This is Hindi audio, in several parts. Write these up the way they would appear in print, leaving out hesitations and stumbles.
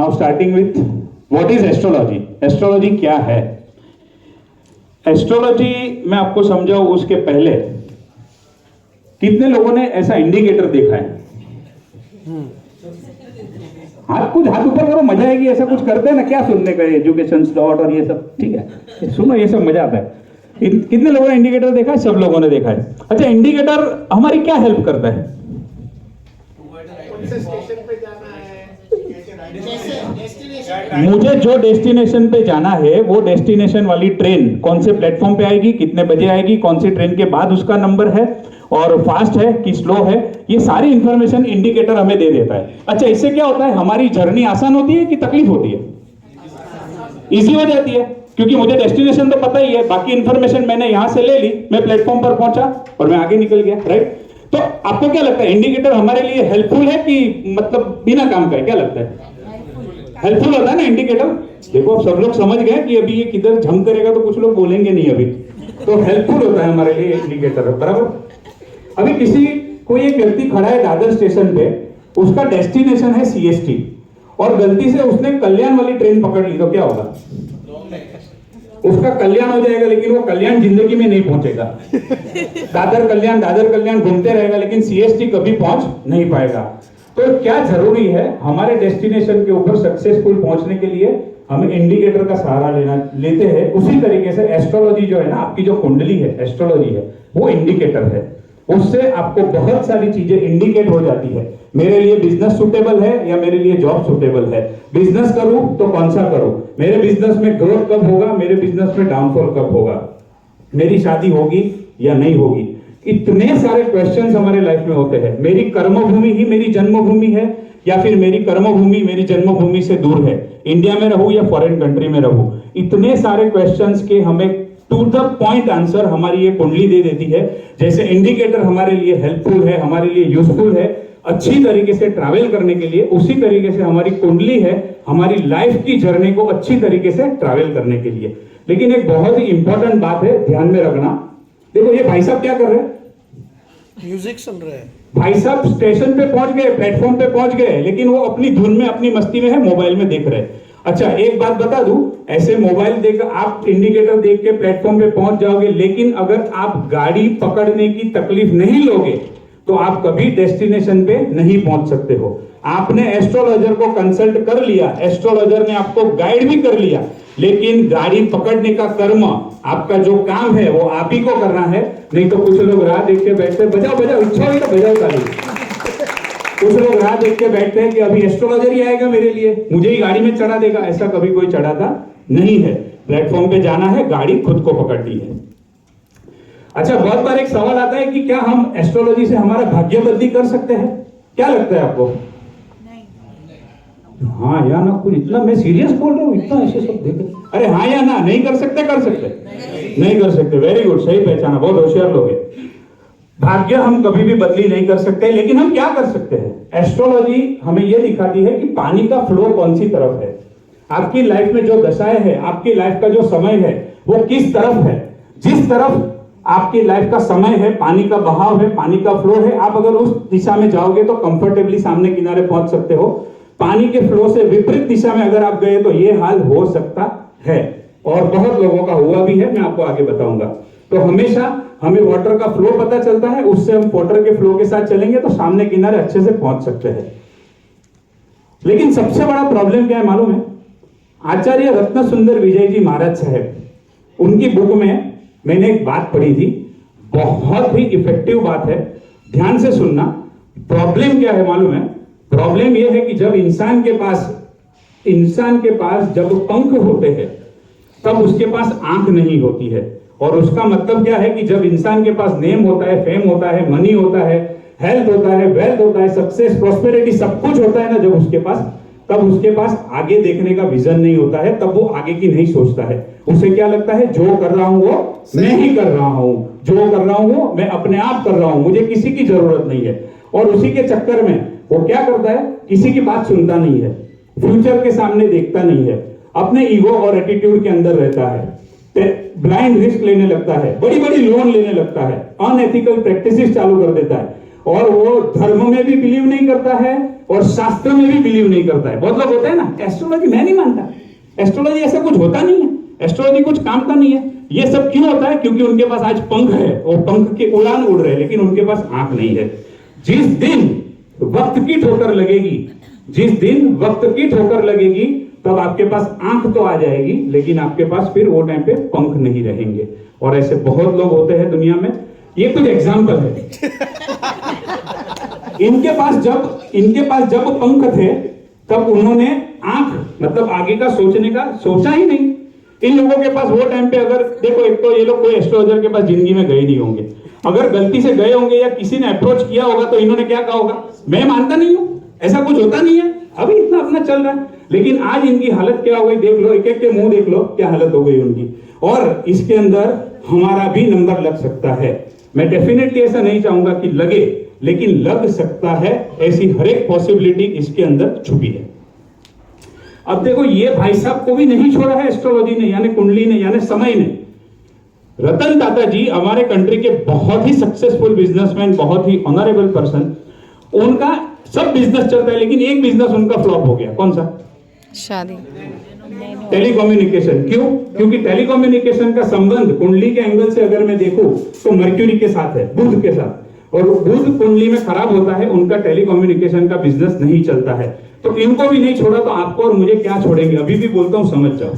Now starting with what is astrology. Astrology क्या है? एस्ट्रोलॉजी मैं आपको समझाऊं उसके पहले कितने लोगों ने ऐसा इंडिकेटर देखा है? हाथ ऊपर करो, मजा आएगी। ऐसा कुछ करते हैं ना, क्या सुनने का, एजुकेशन स्लॉट और ये सब, ठीक है, सुनो, ये सब मजा आता है। कितने लोगों ने इंडिकेटर देखा है? सब लोगों ने देखा है। अच्छा, इंडिकेटर हमारी क्या हेल्प करता है? मुझे जो डेस्टिनेशन पे जाना है वो डेस्टिनेशन वाली ट्रेन कौन से प्लेटफॉर्म पे आएगी, कितने बजे आएगी, कौन सी ट्रेन के बाद उसका नंबर है, और फास्ट है कि स्लो है, ये सारी इंफॉर्मेशन इंडिकेटर हमें दे देता है। अच्छा, इससे क्या होता है? हमारी जर्नी आसान होती है कि तकलीफ होती है? इजी हो जाती है, क्योंकि मुझे डेस्टिनेशन तो पता ही है, बाकी इंफॉर्मेशन मैंने यहां से ले ली, मैं प्लेटफॉर्म पर पहुंचा और मैं आगे निकल गया, राइट? तो आपको क्या लगता है, इंडिकेटर हमारे लिए हेल्पफुल है कि मतलब बिना काम का है? क्या लगता है? हेल्पफुल होता है ना इंडिकेटर। देखो, सब लोग समझ गए कि अभी ये किधर झम करेगा तो कुछ लोग बोलेंगे नहीं अभी, तो हेल्पफुल होता है हमारे लिए इंडिकेटर, बराबर। अभी कोई एक व्यक्ति खड़ा है दादर स्टेशन पे, उसका डेस्टिनेशन है सीएसटी, और गलती से उसने कल्याण वाली ट्रेन पकड़ ली, तो क्या होगा? उसका कल्याण हो जाएगा, लेकिन वो कल्याण जिंदगी में नहीं पहुंचेगा। दादर कल्याण घूमते रहेगा, लेकिन सीएसटी कभी पहुंच नहीं पाएगा। तो क्या जरूरी है, हमारे डेस्टिनेशन के ऊपर सक्सेसफुल पहुंचने के लिए हमें इंडिकेटर का सहारा लेते हैं। उसी तरीके से एस्ट्रोलॉजी जो है ना, आपकी जो कुंडली है, एस्ट्रोलॉजी है, वो इंडिकेटर है। उससे आपको बहुत सारी चीजें इंडिकेट हो जाती है। मेरे लिए बिजनेस सुटेबल है या मेरे लिए जॉब सुटेबल है? बिजनेस करूं तो कौन सा करूं? मेरे बिजनेस में ग्रोथ कब होगा, मेरे बिजनेस में डाउनफॉल कब होगा, मेरी शादी होगी या नहीं होगी? इतने सारे क्वेश्चंस हमारे लाइफ में होते हैं। मेरी कर्मभूमि ही मेरी जन्मभूमि है, या फिर मेरी कर्मभूमि मेरी जन्मभूमि से दूर है? इंडिया में रहूं या फॉरेन कंट्री में रहूं? इतने सारे क्वेश्चंस के हमें टू द पॉइंट आंसर हमारी ये कुंडली दे देती है। जैसे इंडिकेटर हमारे लिए हेल्पफुल है, हमारे लिए यूजफुल है अच्छी तरीके से ट्रैवल करने के लिए, उसी तरीके से हमारी कुंडली है हमारी लाइफ की जर्नी को अच्छी तरीके से ट्रैवल करने के लिए। लेकिन एक बहुत ही इंपॉर्टेंट बात है, ध्यान में रखना। देखो, ये भाई साहब क्या कर रहे हैं? म्यूजिक सुन रहे हैं। भाई साहब स्टेशन पे पहुंच गए, प्लेटफॉर्म पे पहुंच गए, लेकिन वो अपनी धुन में, अपनी मस्ती में है, मोबाइल में देख रहे हैं। अच्छा, एक बात बता दूं, ऐसे मोबाइल देख आप इंडिकेटर देख के प्लेटफॉर्म पे पहुंच जाओगे, लेकिन अगर आप गाड़ी पकड़ने की तकलीफ नहीं लोगे तो आप कभी डेस्टिनेशन पे नहीं पहुंच सकते हो। आपने एस्ट्रोलॉजर को कंसल्ट कर लिया, एस्ट्रोलॉजर ने आपको गाइड भी कर लिया, लेकिन गाड़ी पकड़ने का कर्म, आपका जो काम है वो आप ही को करना है। नहीं तो कुछ लोग राह देख के बैठते, बजाओ इच्छा हुई तो बजाओ ताली। कुछ लोग राह देख के बैठते हैं कि अभी एस्ट्रोलॉजर ही आएगा मेरे लिए, मुझे ही गाड़ी में चढ़ा देगा। ऐसा कभी कोई चढ़ाता नहीं है। प्लेटफॉर्म पे जाना है, गाड़ी खुद को पकड़नी है। अच्छा, बहुत बार एक सवाल आता है कि क्या हम एस्ट्रोलॉजी से हमारा भाग्य बदली कर सकते हैं? क्या लगता है आपको? हाँ या ना? कुछ इतना मैं सीरियस बोल रहा हूँ, इतना ऐसे सब देख, अरे हाँ या ना? नहीं कर सकते? कर सकते? नहीं कर सकते। वेरी गुड, सही पहचाना, बहुत होशियार लोग हैं। भाग्य हम कभी भी बदली नहीं कर सकते, लेकिन हम क्या कर सकते हैं? एस्ट्रोलॉजी हमें यह दिखाती है कि पानी का फ्लो कौन सी तरफ है। आपकी लाइफ में जो दशाएं है, आपकी लाइफ का जो समय है, वो किस तरफ है। जिस तरफ आपकी लाइफ का समय है, पानी का बहाव है, पानी का फ्लो है, आप अगर उस दिशा में जाओगे तो कंफर्टेबली सामने किनारे पहुंच सकते हो। पानी के फ्लो से विपरीत दिशा में अगर आप गए तो ये हाल हो सकता है, और बहुत लोगों का हुआ भी है, मैं आपको आगे बताऊंगा। तो हमेशा हमें वाटर का फ्लो पता चलता है, उससे हम वाटर के फ्लो के साथ चलेंगे तो सामने किनारे अच्छे से पहुंच सकते हैं। लेकिन सबसे बड़ा प्रॉब्लम क्या है मालूम है? आचार्य रत्न सुंदर विजय जी महाराज साहब, उनकी बुक में मैंने एक बात पढ़ी थी, बहुत ही इफेक्टिव बात है, ध्यान से सुनना। प्रॉब्लम क्या है मालूम है? प्रॉब्लम यह है कि जब इंसान के पास जब पंख होते हैं तब उसके पास आंख नहीं होती है। और उसका मतलब क्या है कि जब इंसान के पास नेम होता है, फेम होता है, मनी होता है, हेल्थ होता है, वेल्थ होता है, सक्सेस, प्रॉस्पेरिटी, सब कुछ होता है ना जब उसके पास, तब उसके पास आगे देखने का विजन नहीं होता है, तब वो आगे की नहीं सोचता है। उसे क्या लगता है, जो कर रहा हूं वो मैं ही कर रहा हूं, जो कर रहा हूं वो मैं अपने आप कर रहा हूं, मुझे किसी की जरूरत नहीं है। और उसी के चक्कर में वो क्या करता है, किसी की बात सुनता नहीं है, फ्यूचर के सामने देखता नहीं है, अपने ईगो और एटीट्यूड के अंदर रहता है, ब्लाइंड रिस्क लेने लगता है, बड़ी बड़ी लोन लेने लगता है, अनएथिकल प्रैक्टिसेस चालू कर देता है। और वो धर्म में भी बिलीव नहीं करता है और शास्त्र में भी बिलीव नहीं करता है। बहुत लोग होते हैं ना, एस्ट्रोलॉजी मैं नहीं मानता, एस्ट्रोलॉजी ऐसा कुछ होता नहीं है, एस्ट्रोलॉजी कुछ काम का नहीं है। ये सब क्यों होता है? क्योंकि उनके पास आज पंख है और पंख के उड़ान उड़ रहे हैं, लेकिन उनके पास आंख नहीं है। जिस दिन वक्त की ठोकर लगेगी, जिस दिन वक्त की ठोकर लगेगी, तब आपके पास आंख तो आ जाएगी, लेकिन आपके पास फिर वो टाइम पे पंख नहीं रहेंगे। और ऐसे बहुत लोग होते हैं दुनिया में। ये कुछ एग्जाम्पल है। इनके पास जब पंख थे, तब उन्होंने आंख मतलब आगे का सोचने का सोचा ही नहीं। इन लोगों के पास वो टाइम पे, अगर देखो, एक तो ये लोग कोई एस्ट्रोलॉजर के पास जिंदगी में गए नहीं होंगे। अगर गलती से गए होंगे या किसी ने अप्रोच किया होगा, तो इन्होंने क्या कहा होगा? मैं मानता नहीं हूं, ऐसा कुछ होता नहीं है, अभी इतना अपना चल रहा है। लेकिन आज इनकी हालत क्या हो गई देख लो, एक एक के मुंह देख लो, क्या हालत हो गई उनकी। और इसके अंदर हमारा भी नंबर लग सकता है। मैं डेफिनेटली ऐसा नहीं चाहूंगा कि लगे, लेकिन लग सकता है, ऐसी हर एक पॉसिबिलिटी इसके अंदर छुपी है। अब देखो, ये भाई साहब को भी नहीं छोड़ा है एस्ट्रोलॉजी ने, यानी कुंडली ने, यानी समय ने। रतन टाटा जी हमारे कंट्री के बहुत ही सक्सेसफुल बिजनेसमैन, बहुत ही ऑनरेबल पर्सन। उनका सब बिजनेस चलता है, लेकिन एक बिजनेस उनका फ्लॉप हो गया। कौन सा? शादी, टेलीकम्युनिकेशन। क्यों? क्योंकि टेलीकम्युनिकेशन का संबंध कुंडली के एंगल से अगर मैं देखूं तो मर्क्यूरी के साथ है, बुध के साथ, और बुध कुंडली में खराब होता है, उनका टेलीकम्युनिकेशन का बिजनेस नहीं चलता है। तो इनको भी नहीं छोड़ा, तो आपको और मुझे क्या छोड़ेंगे? अभी भी बोलता हूं, समझ जाओ।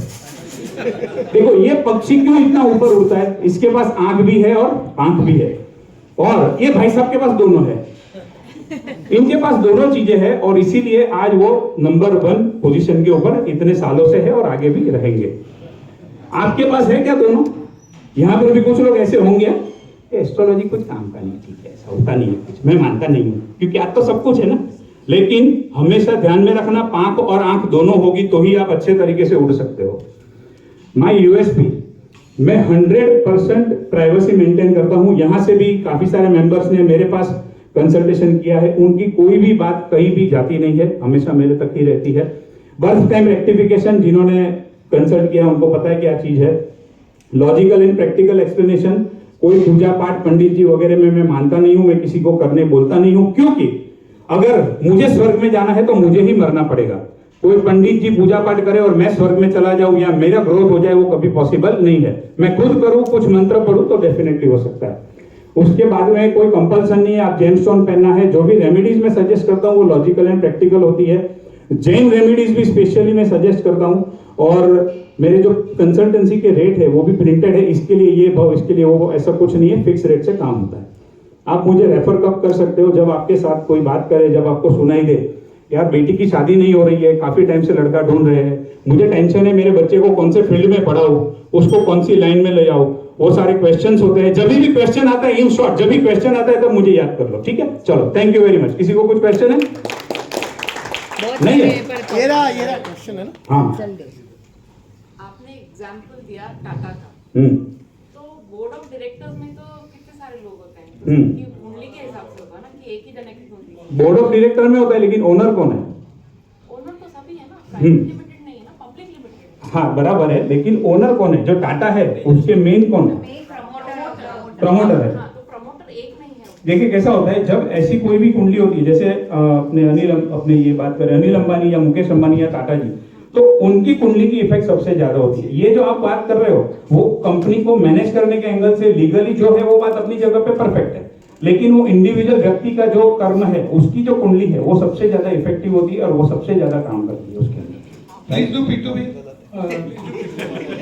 देखो, ये पक्षी क्यों इतना ऊपर उड़ता है? इसके पास आंख भी है और आंख भी है, और ये भाई साहब के पास दोनों है। इनके पास दोनों चीजें हैं, और इसीलिए आज वो नंबर 1 पोजीशन के ऊपर इतने सालों से है और आगे भी रहेंगे। आपके पास है क्या दोनों? यहां पर भी कुछ लोग ऐसे होंगे, एस्ट्रोलॉजी कुछ काम का नहीं, ठीक है, ऐसा होता नहीं है कुछ, मैं मानता नहीं हूं, क्योंकि आज तो सब कुछ है ना। लेकिन हमेशा ध्यान में रखना, पांख और आंख दोनों होगी तो ही आप अच्छे तरीके से उड़ सकते हो। माय यूएसपी, मैं 100% प्राइवेसी मेंटेन करता हूं। यहां से भी काफी सारे मेंबर्स ने मेरे पास कंसल्टेशन किया है, उनकी कोई भी बात कहीं भी जाती नहीं है, हमेशा मेरे तक ही रहती है। बर्थ टाइम रेक्टिफिकेशन, जिन्होंने कंसल्ट किया उनको पता है क्या चीज है। लॉजिकल एंड प्रैक्टिकल एक्सप्लेनेशन, कोई पूजा पाठ पंडित जी वगैरह में मैं मानता नहीं हूं, मैं किसी को करने बोलता नहीं हूं, क्योंकि अगर मुझे स्वर्ग में जाना है तो मुझे ही मरना पड़ेगा। कोई पंडित जी पूजा पाठ करे और मैं स्वर्ग में चला जाऊं या मेरा ग्रोथ हो जाए, वो कभी पॉसिबल नहीं है। मैं खुद करूं, कुछ मंत्र पढ़ूं तो डेफिनेटली हो सकता है। उसके बाद में कोई कंपल्सन नहीं है आप जेमस्टोन पहनना है। जो भी रेमेडीज मैं सजेस्ट करता हूं वो लॉजिकल एंड प्रैक्टिकल होती है। जैन रेमेडीज भी स्पेशली मैं सजेस्ट करता हूं, और मेरे जो कंसल्टेंसी के रेट है वो भी प्रिंटेड है। इसके लिए ये भाव, इसके लिए वो, ऐसा कुछ नहीं है, फिक्स रेट से काम होता है। आप मुझे रेफर कब कर सकते हो? जब आपके साथ कोई बात करे, जब आपको सुनाई दे यार बेटी की शादी नहीं हो रही है, काफी टाइम से लड़का ढूंढ रहे हैं, मुझे टेंशन है मेरे बच्चे को कौन से फील्ड में पढ़ाऊं, उसको कौन सी लाइन में ले जाऊं, वो सारे क्वेश्चंस होते हैं। जब भी क्वेश्चन आता है, इन शॉर्ट जब भी क्वेश्चन आता है तब मुझे याद कर लो, ठीक है? चलो, थैंक यू वेरी मच। किसी को कुछ क्वेश्चन है? नहीं है? ये रहा क्वेश्चन है ना। हाँ, आपने एग्जाम्पल दिया टाटा का, तो बोर्ड ऑफ डायरेक्टर्स में तो कितने सारे लोग होते हैं, कि कुंडली के हिसाब से होगा ना कि एक ही जने की कुंडली। बोर्ड ऑफ डायरेक्टर में होता है, लेकिन ओनर कौन है? ओनर तो सभी है ना, प्राइवेट लिमिटेड नहीं है ना, पब्लिक लिमिटेड। हाँ, बराबर है, लेकिन ओनर कौन है? जो टाटा है उसके मेन कौन है? प्रमोटर है। हाँ, तो प्रमोटर एक नहीं है। देखिए कैसा होता है, जब ऐसी कोई भी कुंडली होती है, जैसे अपने ये बात करें अनिल अंबानी या मुकेश अंबानी या टाटा जी, तो उनकी कुंडली की इफेक्ट सबसे ज्यादा होती है। ये जो आप बात कर रहे हो, वो कंपनी को मैनेज करने के एंगल से लीगली जो है वो बात अपनी जगह पे परफेक्ट है, लेकिन वो इंडिविजुअल व्यक्ति का जो कर्म है, उसकी जो कुंडली है, वो सबसे ज्यादा इफेक्टिव होती है और वो सबसे ज्यादा काम करती है उसके अंदर।